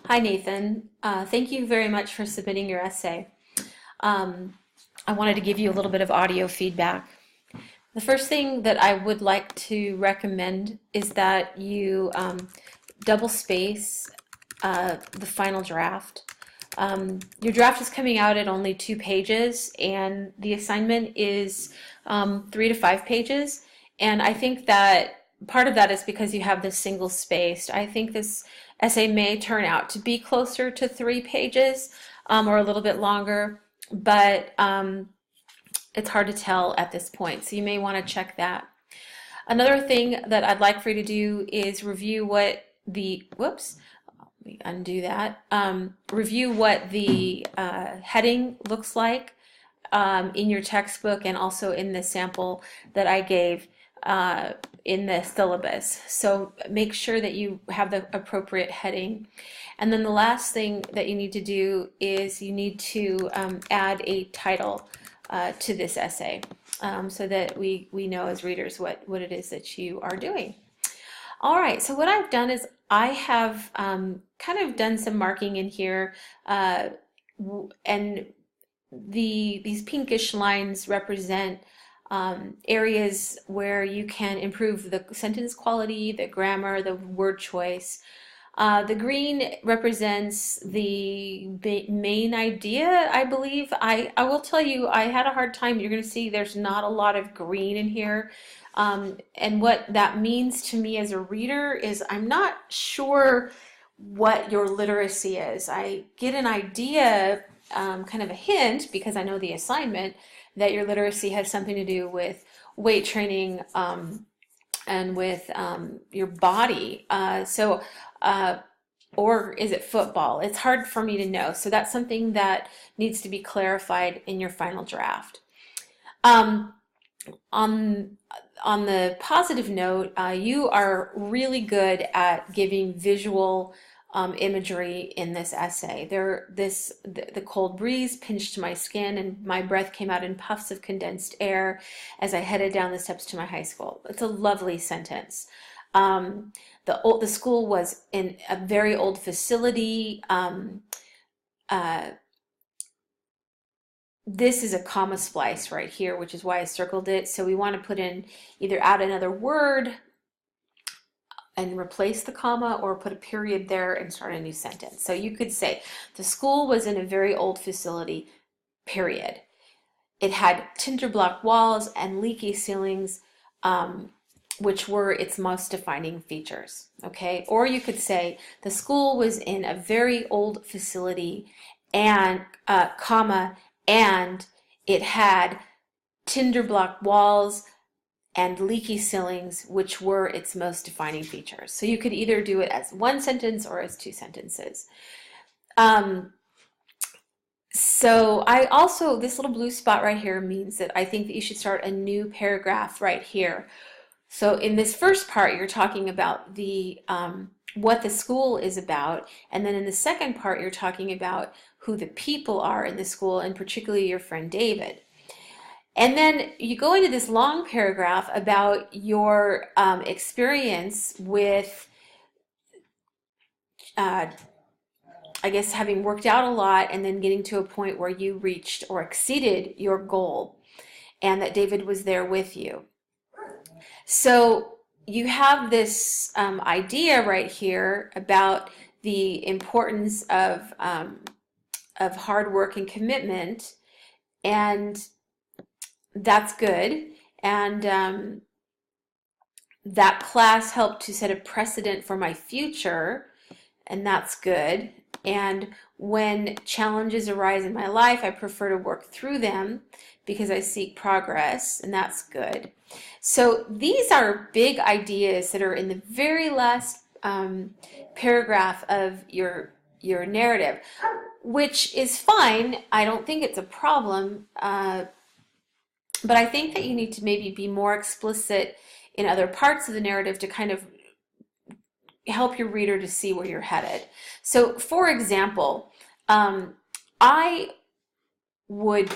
Hi, Nathan. Thank you very much for submitting your essay. Um, I wanted to give you a little bit of audio feedback. The first thing that I would like to recommend is that you double space the final draft. Your draft is coming out at only 2 pages, and the assignment is 3 to 5 pages. And I think that part of that is because you have this single spaced. I think this essay may turn out to be closer to 3 pages or a little bit longer, but it's hard to tell at this point. So you may want to check that. Another thing that I'd like for you to do is review what the, whoops, let me undo that. Review what the heading looks like in your textbook and also in the sample that I gave in the syllabus. So make sure that you have the appropriate heading. And then the last thing that you need to do is you need to add a title to this essay so that we know as readers what it is that you are doing. All right, so what I've done is I have kind of done some marking in here, and these pinkish lines represent areas where you can improve the sentence quality, the grammar, the word choice. The green represents the main idea, I believe. I will tell you, I had a hard time. You're going to see there's not a lot of green in here. And what that means to me as a reader is I'm not sure what your literacy is. I get an idea, kind of a hint, because I know the assignment, that your literacy has something to do with weight training and with your body. Or is it football? It's hard for me to know. So that's something that needs to be clarified in your final draft. Um, on the positive note, you are really good at giving visual imagery in this essay. The cold breeze pinched my skin and my breath came out in puffs of condensed air as I headed down the steps to my high school. It's a lovely sentence. The school was in a very old facility. This is a comma splice right here, which is why I circled it. So we want to put in either add another word and replace the comma or put a period there and start a new sentence. So you could say the school was in a very old facility, period. It had cinder block walls and leaky ceilings, which were its most defining features, okay? Or you could say the school was in a very old facility and, comma, and it had cinder block walls and leaky ceilings, which were its most defining features. So you could either do it as one sentence or as two sentences. So I also, this little blue spot right here means that I think that you should start a new paragraph right here. So in this first part, you're talking about the what the school is about, and then in the second part, you're talking about who the people are in the school, and particularly your friend David. And then you go into this long paragraph about your experience with, I guess, having worked out a lot and then getting to a point where you reached or exceeded your goal, and that David was there with you. So you have this idea right here about the importance of hard work and commitment, and that's good. And that class helped to set a precedent for my future, and that's good. And when challenges arise in my life, I prefer to work through them because I seek progress, and that's good. So these are big ideas that are in the very last paragraph of your narrative, which is fine. I don't think it's a problem, but I think that you need to maybe be more explicit in other parts of the narrative to kind of help your reader to see where you're headed. So, for example, I would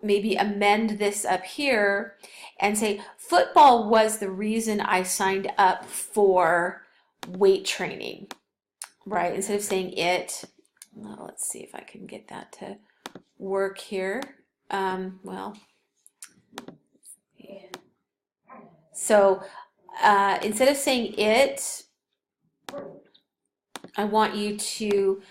maybe amend this up here and say, football was the reason I signed up for weight training. right, instead of saying it, well, let's see if I can get that to work here. Well, so instead of saying it, I want you to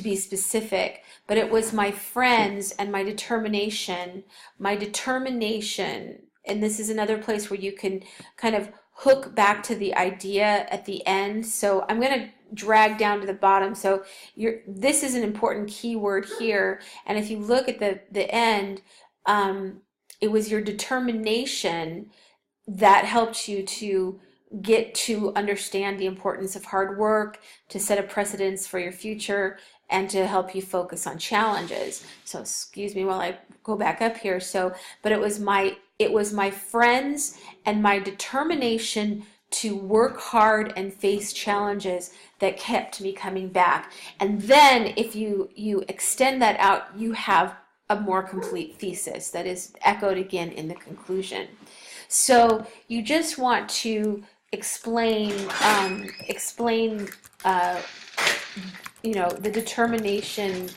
be specific. But it was my friends and my determination. My determination, and this is another place where you can kind of hook back to the idea at the end. So I'm going to drag down to the bottom. So this is an important keyword here. And if you look at the end, it was your determination that helped you to get to understand the importance of hard work, to set a precedence for your future, and to help you focus on challenges. So excuse me while I go back up here. So, but it was my friends and my determination to work hard and face challenges that kept me coming back. And then if you extend that out, you have a more complete thesis that is echoed again in the conclusion. So you just want to explain the determination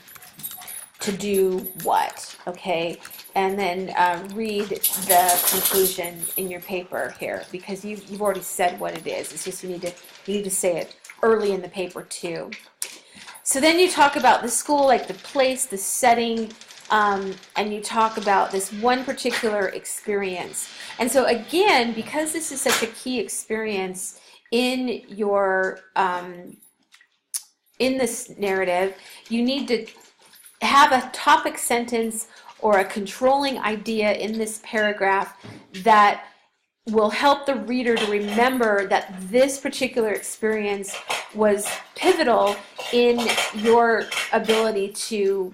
to do what, okay? And then read the conclusion in your paper here, because you've already said what it is. It's just you need to say it early in the paper too. So then you talk about the school, like the place, the setting, and you talk about this one particular experience. And so again, because this is such a key experience in your in this narrative, you need to have a topic sentence or a controlling idea in this paragraph that will help the reader to remember that this particular experience was pivotal in your ability to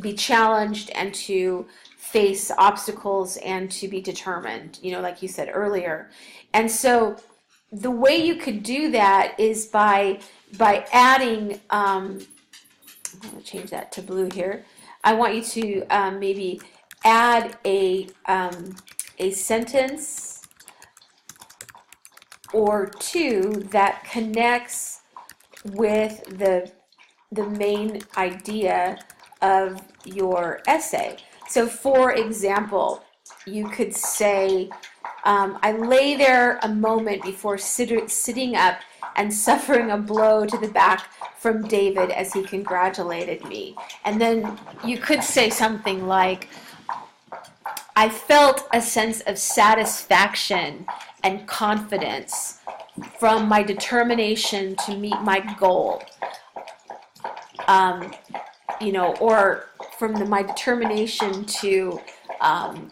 be challenged and to face obstacles and to be determined, like you said earlier. And so the way you could do that is by adding, I'm going to change that to blue here. I want you to maybe add a sentence or two that connects with the main idea of your essay. So for example, you could say, I lay there a moment before sitting up and suffering a blow to the back from David as he congratulated me. And then you could say something like, I felt a sense of satisfaction and confidence from my determination to meet my goal. Or from my determination to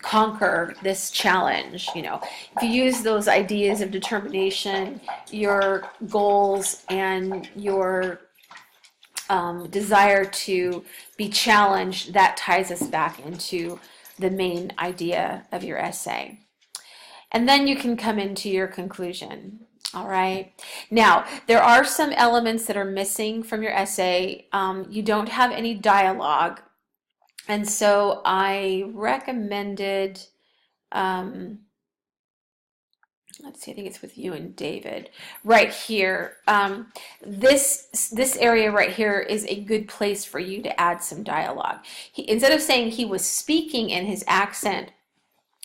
conquer this challenge. If you use those ideas of determination, your goals, and your desire to be challenged, that ties us back into the main idea of your essay. And then you can come into your conclusion. All right. Now, there are some elements that are missing from your essay. You don't have any dialogue. And so I recommended, let's see, I think it's with you and David, right here. This area right here is a good place for you to add some dialogue. Instead of saying he was speaking in his accent,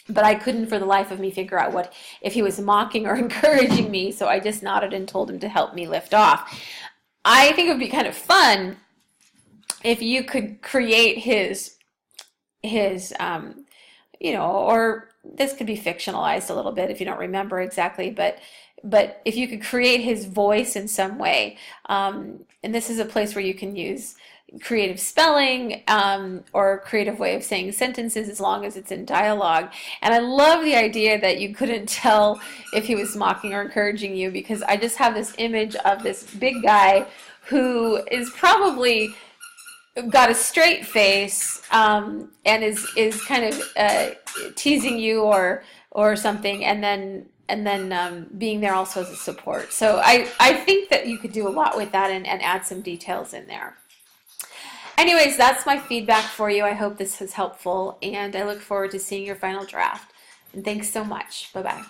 but I couldn't for the life of me figure out if he was mocking or encouraging me, so I just nodded and told him to help me lift off. I think it would be kind of fun if you could create his or this could be fictionalized a little bit if you don't remember exactly, but if you could create his voice in some way, and this is a place where you can use creative spelling or creative way of saying sentences as long as it's in dialogue. And I love the idea that you couldn't tell if he was mocking or encouraging you, because I just have this image of this big guy who is probably got a straight face and is kind of teasing you or something, and then being there also as a support. So I think that you could do a lot with that and add some details in there. Anyways, that's my feedback for you. I hope this was helpful, and I look forward to seeing your final draft. And thanks so much. Bye-bye.